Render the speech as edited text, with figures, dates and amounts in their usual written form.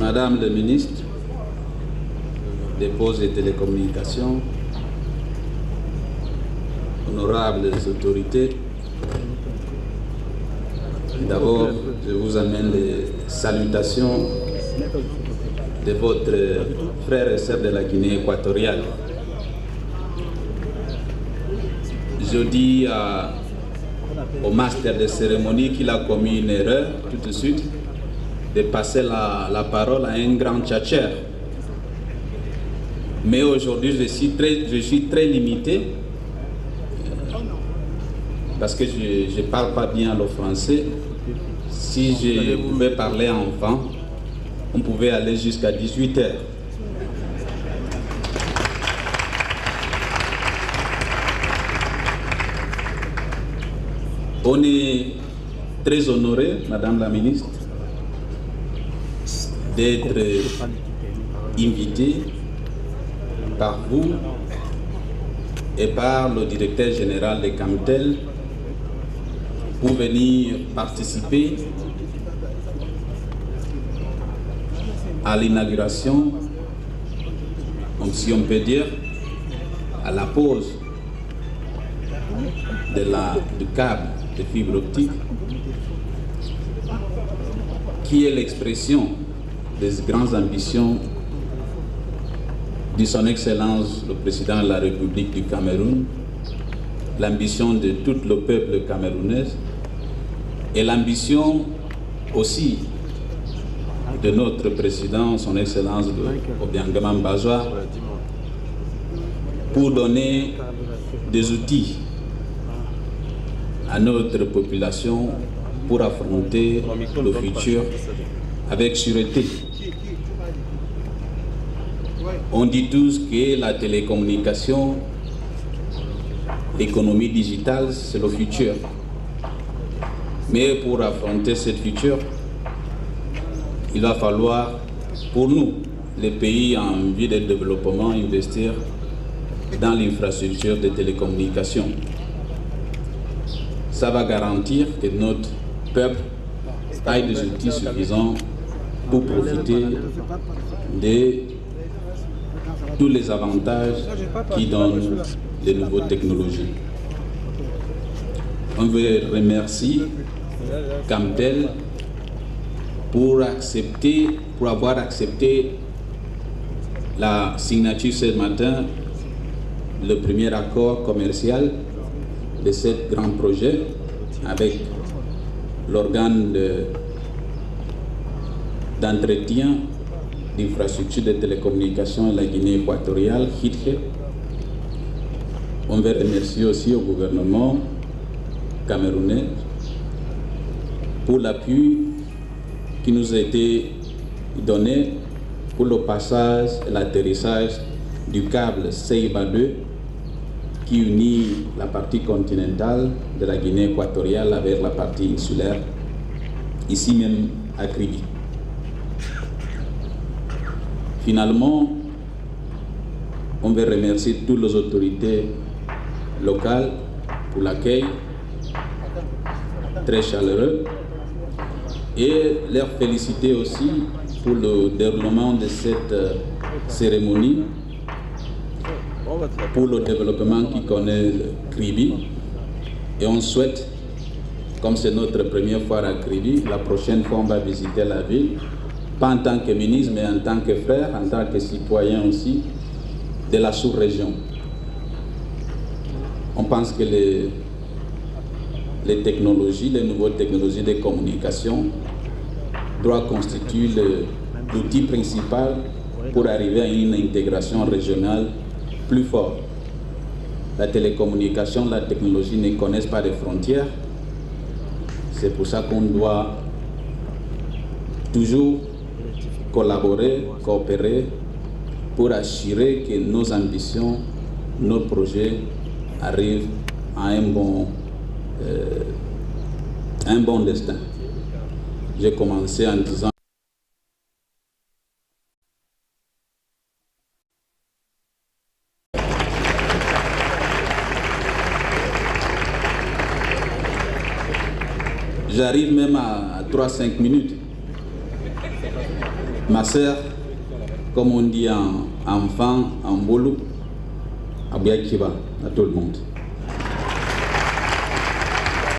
Madame le ministre des Postes et Télécommunications, honorables autorités, d'abord, je vous amène les salutations de votre frère et sœur de la Guinée équatoriale. Je dis au master de cérémonie qu'il a commis une erreur tout de suite de passer la parole à un grand tchatcheur. Mais aujourd'hui, je suis très limité parce que je ne parle pas bien le français. Si je pouvais parler enfant, on pouvait aller jusqu'à 18 heures. On est très honoré, Madame la ministre, d'être invité par vous et par le directeur général de Camtel pour venir participer à l'inauguration, si on peut dire, à la pose du câble de fibre optique, qui est l'expression des grandes ambitions de son Excellence le Président de la République du Cameroun, l'ambition de tout le peuple camerounais et l'ambition aussi de notre Président, son Excellence Obiangema Mbazoua, pour donner des outils à notre population pour affronter le futur avec sûreté. On dit tous que la télécommunication, l'économie digitale, c'est le futur. Mais pour affronter ce futur, il va falloir, pour nous, les pays en vue de développement, investir dans l'infrastructure de télécommunications. Ça va garantir que notre peuple ait des outils suffisants pour profiter de tous les avantages qui donnent les nouvelles technologies. On veut remercier Camtel pour avoir accepté la signature ce matin, le premier accord commercial de ce grand projet avec l'organe d'entretien d'infrastructures de télécommunications de la Guinée équatoriale, HITCHE. On veut remercier aussi au gouvernement camerounais pour l'appui qui nous a été donné pour le passage et l'atterrissage du câble Ceiba 2 qui unit la partie continentale de la Guinée équatoriale avec la partie insulaire, ici même à Kribi. Finalement, on veut remercier toutes les autorités locales pour l'accueil très chaleureux et leur féliciter aussi pour le déroulement de cette cérémonie, pour le développement qui connaît Kribi. Et on souhaite, comme c'est notre première fois à Kribi, la prochaine fois on va visiter la ville, pas en tant que ministre, mais en tant que frère, en tant que citoyen aussi de la sous-région. On pense que les technologies, les nouvelles technologies de communication doivent constituer l'outil principal pour arriver à une intégration régionale plus forte. La télécommunication, la technologie ne connaissent pas de frontières. C'est pour ça qu'on doit toujours collaborer, coopérer pour assurer que nos ambitions, nos projets arrivent à un bon destin. J'ai commencé en disant j'arrive même à 3-5 minutes. Ma sœur, comme on dit en enfant, en bolo, à tout le monde.